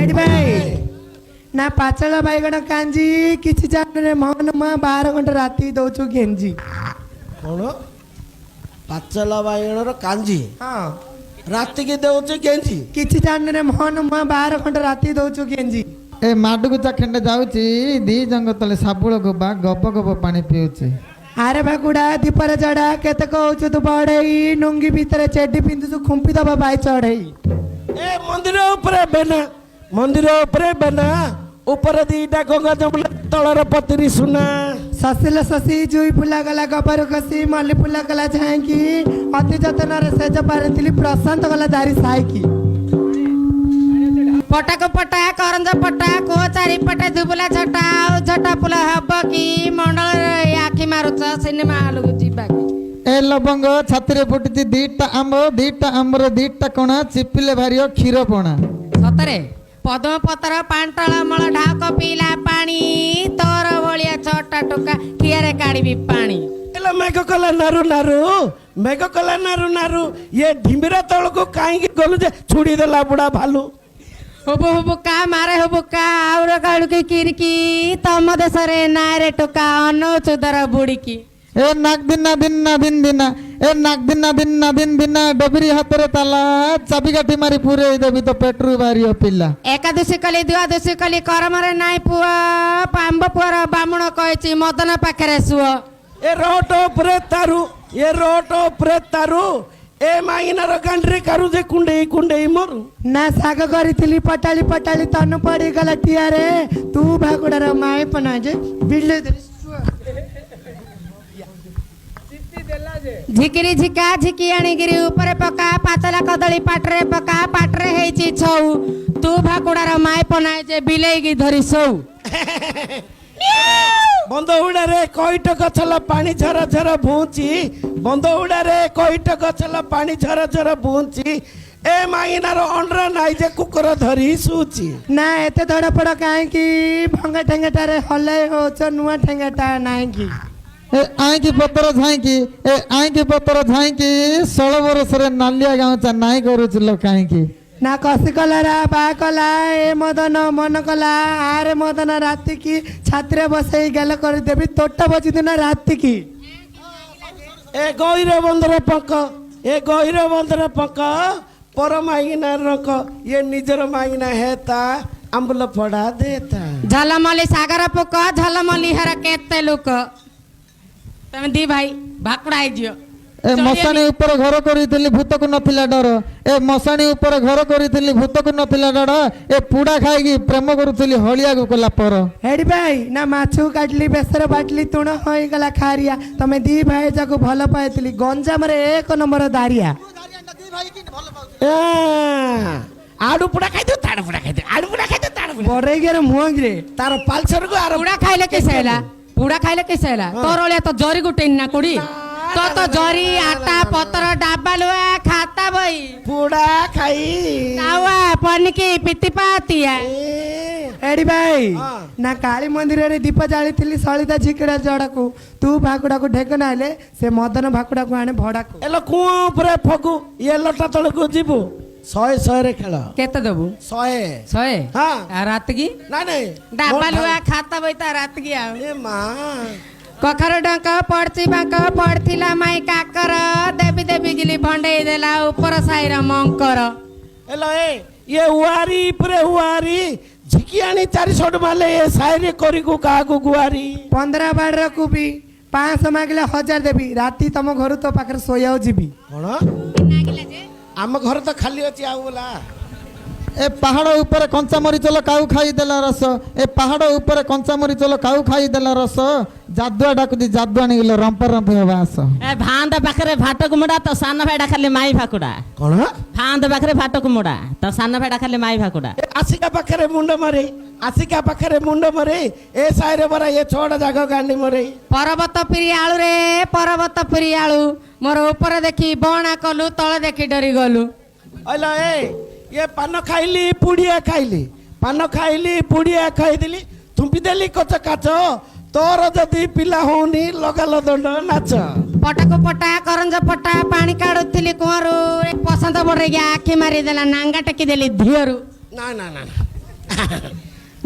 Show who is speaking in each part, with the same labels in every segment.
Speaker 1: AD भाई ना पाचला बाईगण कांजी किछि जाने मोहन मा 12 घंटा राती दउछु गेंजी
Speaker 2: कौन पाचला बाइगण कांजी
Speaker 1: हां
Speaker 2: राति की दउछु गेंजी
Speaker 1: किछि जाने मोहन मा 12 घंटा राती दउछु गेंजी
Speaker 3: ए माडुକୁ ଚାଖଣ୍ଡେ ଯାଉଛି ଦି ଜଙ୍ଗ ତଳେ ସାବୁଳ ଗୋବା ଗବ ଗବ ପାଣି ପିଉଛି।
Speaker 1: ଆରେ ଭାଗୁଡା ଦୀପରେ ଜଡା କେତେ କହୁଛୁ ତୁ ବଢେଇ ନୁଙ୍ଗି ଭିତରେ ଚେଡି ପିନ୍ଧୁଛୁ ଖୁମ୍ପି ଦବା ବାଇ ଚଢେଇ
Speaker 2: ए मंदिर उपरे बेना ऊपर दीटा गंगा जमुना तलर पतिरी सुना
Speaker 1: ससिल ससी जुई फुला गला गबर खसी मल्ली फुला गला झांकी अति जतन रे सेज पारतिली प्रशांत गला दारी साइकी
Speaker 4: पटाको पटा करंज पटा को चारि पटा दुबला झटा झटा पुला हब की मंडल आखि मारुछ सिनेमा हॉल को जीबा की
Speaker 3: ए लबंग छातीरे फुटिଛି ଦିଟା ଆମର ଦିଟା କଣା ଚିପିଲେ ଭାରିଅ କ୍ଷୀର ପଣା।
Speaker 4: ସତରେ ପଦ୍ମ ପତ୍ର ପାଣ୍ଟଳ ମଳ ଢାକ ପିଲା ପାଣି ତୋର ଭଳିଆ ଛଟା ଟୋକା କିଆରେ କାଢିବି ପାଣି।
Speaker 2: एला मेघ कला नारू नारू ये ढिमिरा तल को काई गलु जे छुड़ी देला बुढ़ा भालू
Speaker 4: हुबु का मारे हुबु का आउर काळु की किरकी तम देशरे नारे टोका अनो चुदर बुड़ीकी
Speaker 3: ए नाक दिन डबरी हाथ ताला चाबी काठी मारी पूरे देवी तो पेट्रोल बारी पिला
Speaker 4: एकादशी कली द्वादशी कली करमरे नाई पुआ पांब पुअर बामुण कहछि मदन पाखरे सुओ
Speaker 2: ए रोटो प्रे तारू ए माइनार गांड्रे कारू जे कुंडे मरु
Speaker 1: ना साग करिथिली पटाली पटाली तनु पड़ी गला टियारे तू भागुडार माय पना जे बिल्ले
Speaker 4: झिकिरी झिका झिकी आनिगिरी ऊपर पका पातला कदली पाटरे पका पाटरे हेछि छौ तू भाकुडार माय पना जे बिलेगी धरी सौ
Speaker 2: बंदहुड़ा रे कईट गछला पानी झरा झरा भूची बंदहुड़ा रे कईट गछला पानी झरा झरा भूची ए माइनार अंडरा नाई जे कुकर धरी सूची
Speaker 1: ना एते धड़पड़ काहे की भंगा ठेंगाटारे हले होछ नुआ ठेंगाटा नाई की
Speaker 3: ए आईकी पतर झाईकी 16 वर्ष रे नालिया गाँचा नाई करूचलो काहे की
Speaker 1: ना कसी कला बा कला ए मदन मन कला आरे मदन राति की छात्रे बसई गेल कर देबी तोटा बजी दिन राति की
Speaker 2: ए गईर बंदर पक पर माइना रक ये निजर माइना हेता आंबुल फड़ा देता
Speaker 4: झलमली सागर पुक झलमली हर केते लोक तमे दी भाई भाकुड़ा आई जियो
Speaker 3: ए मशाणी ऊपर घर करितली भूत को नथिला डर ए मशाणी ऊपर घर करितली भूत को नथिला डर ए पुडा खाइकी प्रेम करूतली हलिया को कला पर
Speaker 1: हेडी भाई ना माछु काटली बेसर बाटली तुण होई गला खारिया तमे दी भाई जाको भलो पाइतली गंजाम रे एक नंबर दारिया
Speaker 2: आडू पुडा खाइ दो ताड़ पुडा खाइ दो आडू पुडा खाइ दो ताड़ पुडा
Speaker 1: बरे गेर मुंगरे
Speaker 2: तार पालसर को आरो
Speaker 4: पुडा खाइले कैसे हैला पुडा खाइले कैसे हैला तोरले तो जरी गुटे ना कुड़ी तो जरी आटा पतर डाबा लुआ खाता भाई
Speaker 2: पुडा खाई
Speaker 4: तावा पनकी पिति पातिया
Speaker 1: एडी भाई ना काली मंदिर रे दीप जाली थिली सलिता झिकड़ा जड़ाको तू भाकुड़ा को ढेक नाले से मदन भाकुड़ा को आने भड़ा को
Speaker 2: एलो कुओ ऊपर फगु ये लटा तळ को जीबू 100 रे खेल
Speaker 4: केते देबू
Speaker 2: 100
Speaker 4: हां रात की
Speaker 2: नहीं
Speaker 4: डाबा लुआ खाता बैता रात की आ
Speaker 2: ए मां
Speaker 4: कखर डंक पड़ची बांक पड़थिला माई काकर देवी देवी गिली भंडे देला ऊपर साइर मंकर
Speaker 2: हेलो ये हुआरी झिकियानी 400 माले ये साइरे करी को का को गुआरी
Speaker 1: 15 बार को भी 500 मागले 1000 देबी राती तम घर तो पाकर सोयाओ जीबी
Speaker 2: कोन आम घर तो खाली अछि आउला
Speaker 3: ए पहाड़ ऊपर कंचा मरीचल काऊ खाई देला रस ए पहाड़ ऊपर कंचा मरीचल काऊ खाई देला रस जादुआ डाकुदी जादुआ निगलो रंपर बास
Speaker 5: ए भांद पाखरे भाटक मुडा तो सान भाईडा खाली माई भाकुडा
Speaker 2: कोन
Speaker 5: भांद पाखरे भाटक मुडा तो सान भाईडा खाली माई भाकुडा
Speaker 2: आसिका पाखरे मुंड मरे ए साइरे बरा ये छोड़ जागो गांडी मरे
Speaker 4: पर्वत पिरियाळु रे पर्वत पिरियाळु मोर ऊपर देखी बणा कलु तळे देखी डरी गलु
Speaker 2: अला ये पान खाइली पुड़िया खाइदेली थुम्पी देली कच काच तोर जदि पिला होनी लगाल दंड नाच
Speaker 4: पटाको पटा करंज पटा पानी काढुथिली कुआरू पसंद बढे आखि मारी देला नांगा टेकी देली धियरू
Speaker 2: ना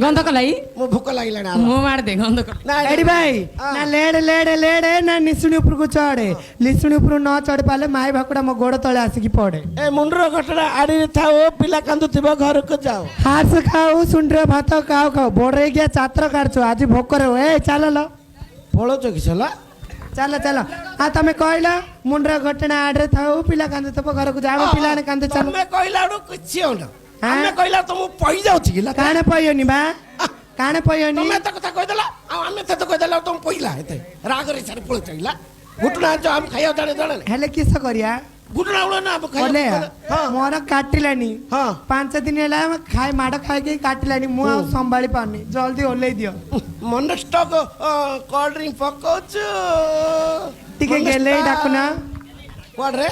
Speaker 5: ଗନ୍ଧ କଲା
Speaker 2: ମୁଁ ଭୋକ ଲାଗିଲାଣି
Speaker 5: ମୁଁ ମାରିଦେ ଗନ୍ଧ କଲା
Speaker 2: ନା
Speaker 1: ଏଡି ଭାଇ ନା ଲେଡେ ଲେଡେ ଲେଡେ ନା ନିଶୁଣି ଉପରକୁ ଚଢେ ନିଶୁଣି ଉପରକୁ ନ ଚଢି ପାରିଲେ ମାଇ ଭାକୁଡା ମୋ ଗୋଡ ତଳେ ଆସିକି ପଡେ
Speaker 2: ଏ ମୁଣ୍ଡର ଘଟଣା ଆଡିରେ ଥାଉ ପିଲା କାନ୍ଦୁଥିବ ଘରକୁ ଯାଅ
Speaker 1: ହାସ ଖାଉ ସୁଣ୍ଡିର ଭାତ ଖାଉ ଖାଉ ବଡେଇ ଗିଆ ଚାତ୍ର କାଢୁଛୁ ଆଜି ଭୋକରେ ଏ ଚାଲ ଲ
Speaker 2: ପଳଉଛ କି ସଲା
Speaker 1: ଚାଲ ଚାଲ ଆଉ ତମେ କହିଲ ମୁଣ୍ଡର ଘଟଣା ଆଡରେ ଥାଉ ପିଲା କାନ୍ଦୁଥିବ ଘରକୁ ଯାଅ ପିଲାମାନେ କାନ୍ଦୁ ଚାଲ
Speaker 2: ତମେ କହିଲା ବେଳକୁ କିଛି ହଉନା
Speaker 1: ହାଁ?
Speaker 2: ଆମେ କହିଲା ତମକୁ ପଇ ଯାଉଛି କି
Speaker 1: କାଣ ପଇବନି ବା କାଣ ପଇବନି
Speaker 2: ତମେ ଏତେ କଥା କହିଦେଲ ଆଉ ଆମେ ଏତେ କହିଦେଲା ତମ ପଇଲା ଏତେ ରାଗରେ ସାରି ପଳଉଛ କିଲା ଘୁଟଣା ଆଣିଛ ଆମେ ଖାଇବାକୁ ଜାଣେ ଜାଣେ
Speaker 1: ହେଲେ କିସ କରିବା
Speaker 2: ଘୁଟଣା ଉଳ ନା ଆମେ
Speaker 1: ବୋଲେ
Speaker 2: ଖାଇବାକୁ
Speaker 1: ମୋର କାଟିଲାନି
Speaker 2: ହଁ
Speaker 1: 5 ଦିନ ହେଲା ମାଡ ଖାଇକି କାଟିଲାନି ମୁଁ ଆଉ ସମ୍ଭାଳି ପାରୁନି ଜଲ୍ଦି ଓହ୍ଲେଇ ଦିଅ
Speaker 2: ମନେ ଷ୍ଟକ୍ କୋଲ୍ଡ ଡ୍ରିଙ୍କ ପକଉଛୁ
Speaker 1: ଟିକେ ଗେଲେଇ ଡାକୁନା
Speaker 2: କୁଆଡେ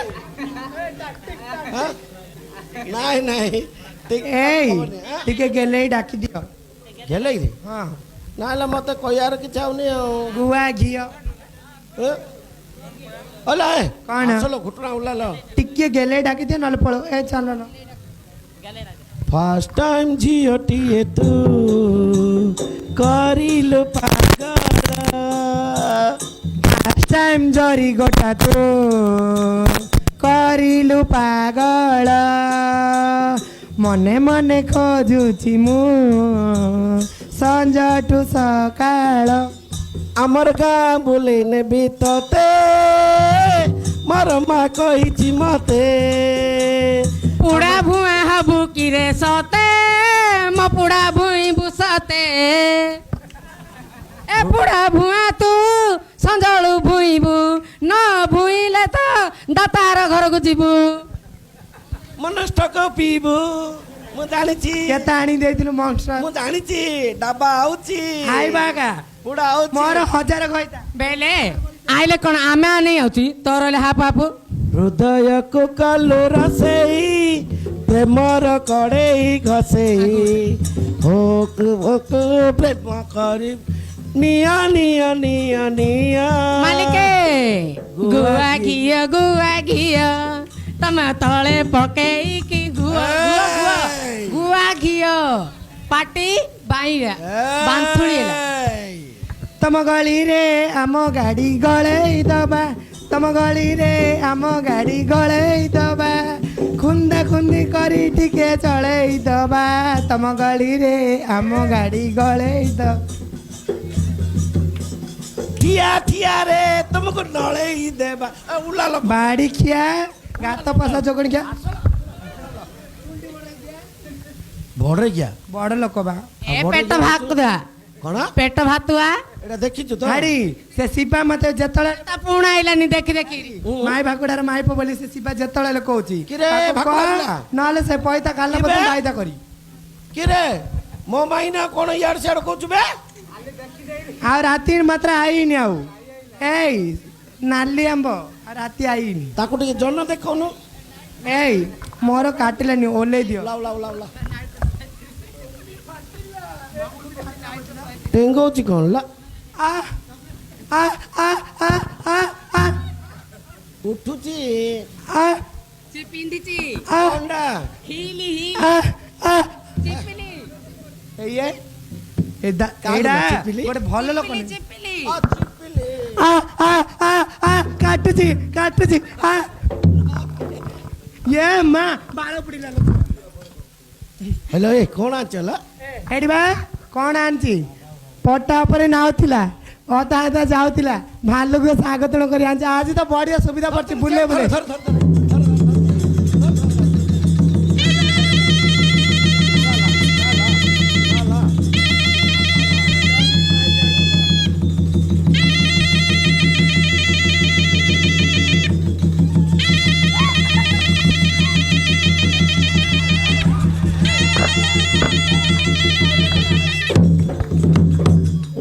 Speaker 2: ନାଇଁ ନାଇଁ
Speaker 1: ଏଇ ଟିକେ ଗେଲେଇ ଡାକି ଦିଅ
Speaker 2: ଗେଲେଇ ରେ
Speaker 1: ହଁ
Speaker 2: ନହେଲେ ମତେ କହିବାର କିଛି ଆଉନି ଆଉ
Speaker 1: ଗୁଆ ଘିଅ
Speaker 2: ଓଲା
Speaker 1: କଣ?
Speaker 2: ଚଲୋ ଘୁଟଣା ଉଲାଲ
Speaker 1: ଟିକେ ଗେଲେଇ ଡାକି ଦିଅ ନହେଲେ ପଳଉ ଏ ଚାଲ
Speaker 2: ଫାଷ୍ଟ ଟାଇମ୍ ଝିଅଟିଏ ତୁ କରିଲୁ ପାଗଳ
Speaker 1: ଫାଷ୍ଟ ଟାଇମ୍ ଜରି ଗୋଟା ତୁ କରିଲୁ ପାଗଳ ମନେ ମନେ ଖୋଜୁଛି ମୁଁ ସଞ୍ଜଠୁ ସକାଳ
Speaker 2: ଆମର ଗାଁ ବୁଲେଇ ନେବି ତତେ ମୋର ମା କହିଛି ମତେ
Speaker 5: ପୁଡ଼ା ଭୁଆଁ ହବୁ କିରେ ସତେ ମୋ ପୁଡ଼ା ଭୁଇଁବୁ ସତେ ଏ ପୁଡ଼ା ଭୁଆଁ ତୁ ସଞ୍ଜଳୁ ଭୁଇଁବୁ ନ ଭୁଇଁଲେ ତ ଦାତାର ଘରକୁ ଯିବୁ
Speaker 2: ମନଷ୍ଟକ ପିଇବୁ ମୁଁ ଜାଣିଛି
Speaker 1: କେତେ ଆଣି ଦେଇଥିଲୁ ମନଷ୍ଟ୍ର
Speaker 2: ମୁଁ ଜାଣିଛି ଡାବା ଆଉଛି
Speaker 1: ଖାଇବା କା
Speaker 2: ପୁଡା ଆଉଛି
Speaker 1: ମୋର 1000 କହିତା
Speaker 5: ବେଲେ ଆଇଲେ କ'ଣ ଆମେ ନେଇ ଆଉଛୁ ତୋର ହେଲେ ହାପ ହାପ
Speaker 2: ହୃଦୟକୁ କଲୁ ରସେଇ ପ୍ରେମର କଡ଼େଇ ଘଷେଇ ହୋକ ହୋକ ପ୍ରେମ କରି ନିଆ ନିଆ ନିଆ ନିଆ
Speaker 5: ମାଲିକେ ଗୁଆ ଘିଅ ତମେ ତଳେ ପକେଇକି ଗୁଆ ଘିଅ ପାଟି ବାଇରା ବାନ୍ଥୁଳି ହେଲା
Speaker 1: ତମ ଗଳିରେ ଆମ ଗାଡି ଗଳେଇ ଦବା ତମ ଗଳିରେ ଆମ ଗାଡି ଗଳେଇ ଦବା ଖୁନ୍ଦା ଖୁନ୍ଦି କରି ଟିକେ ଚଳେଇ ଦବା ତମ ଗଳିରେ ଆମ ଗାଡି ଗଳେଇ ଦବା
Speaker 2: ଠିଆ ଠିଆ ରେ ତୁମକୁ ନଳେଇ ଦେବା ଉଲାଲ
Speaker 1: ବାଡି ଖିଆ ଗାତ ପଶା ଚକଣି ଖିଆ
Speaker 2: ବଡରେ କିଆ
Speaker 1: ବଡ ଲୋକ ବା
Speaker 5: ଏ ପେଟ ଭାତୁଆ
Speaker 2: କଣ
Speaker 5: ପେଟ ଭାତୁଆ
Speaker 2: ଏଟା ଦେଖିଛୁ ତ
Speaker 1: ହାଡି ସେ ଶିବା ମତେ ଯେତେବେଳେ
Speaker 5: ତା ପୁଣା ଆଇଲାନି ଦେଖି ଦେଖି
Speaker 1: ମାଇ ଭାକୁଡାର ମାଇପ ବୋଲି ସେ ଶିବା ଯେତେବେଳେ କହୁଛି
Speaker 2: କିରେ
Speaker 1: ତାକୁ
Speaker 2: ଭାକୁଡା
Speaker 1: କହ,
Speaker 2: ପିଲା?
Speaker 1: ନହେଲେ ସେ ପଇତା କାଲା
Speaker 2: କିବେ?
Speaker 1: ପଇତା ବାଇଦା କରି
Speaker 2: କିରେ ମୋ ମାଇନା କଣ ଇଆଡେ ସିଆଡେ କହୁଛୁ ବେ
Speaker 1: ଆଉ ରାତି ମାତ୍ର ଆଇନି ଆଉ ଏଇ ନାଲି ଆମ୍ବ ଆଉ ରାତି ଆଇନି
Speaker 2: ତାକୁ ଟିକେ ଜନ ଦେଖଉନୁ
Speaker 1: ଏଇ ମୋର କାଟିଲାନି ଓହ୍ଲେଇ ଦିଅ
Speaker 2: ଉଲା ଉଲା ଉଲା ଉଲା ଟେଙ୍ଗଉଛି କଣ ଲା
Speaker 1: ଆ ଆ ଆ ଆ ଆ ଆ
Speaker 2: ଉଠୁଛି
Speaker 1: ଆ
Speaker 5: ସେ ପିନ୍ଧିଛି
Speaker 1: ଆ
Speaker 2: ଅଣ୍ଡା
Speaker 5: ହିଲି
Speaker 1: ଆ ଆ
Speaker 5: ଚିପିଲି
Speaker 1: ଏଇଏ ଏଇଟା
Speaker 2: ଚିପିଲି?
Speaker 1: ଗୋଟେ ଭଲ ଲୋକ ନୁହେଁ।
Speaker 5: ଚିପିଲି
Speaker 1: ଆ ଆ ଆ ଆ କାଟୁଛି କାଟୁଛି ଆ ଏ ମା ବାଳ ପଡ଼ିଲା ଲୋକ
Speaker 2: ହେଲୋ ଏ କଣ ଆଞ୍ଚଲା
Speaker 1: ଏଠି ବା କଣ ଆଣିଛି ପଟା ଉପରେ ନାଉଥିଲା ଅଧା ଅଧା ଯାଉଥିଲା ଭାଲୁକୁ ସ୍ୱାଗତଣ କରି ଆଣିଛି ଆଜି ତ ବଢିଆ ସୁବିଧା ପଡିଛି ବୁଲେ ବୁଲେ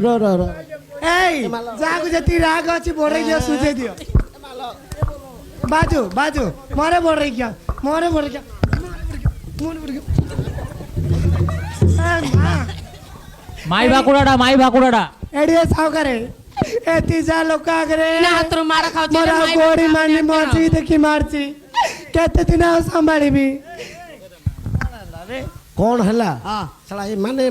Speaker 2: ର ର ର
Speaker 1: ଏଇ ଯାହାକୁ ଯେତିକି ରାଗ ଅଛି ବଢେଇ ଦିଅ ସୁଝେଇ ଦିଅ ବାଜୁ ବାଜୁ ମରେ ବଢେଇ କିଆ ମରେ ବଢେଇ କିଆ
Speaker 5: ମାଇ ଭାକୁଡାଟା
Speaker 1: ଏଠି ସାଉକାରେ ଏତି ଯା ଲୋକ ଆଗରେ
Speaker 5: ନା ହାତରୁ ମାର ଖାଉଛି
Speaker 1: ମୋର ଆଉ ଗୋଡି ମାନି ମଞ୍ଚି ଦେଖି ମାରୁଛି କେତେ ଦିନ ଆଉ ସମ୍ଭାଳିବି
Speaker 2: କ'ଣ ହେଲା
Speaker 3: ହଁ
Speaker 2: ଶଳା ଏ ମାନେ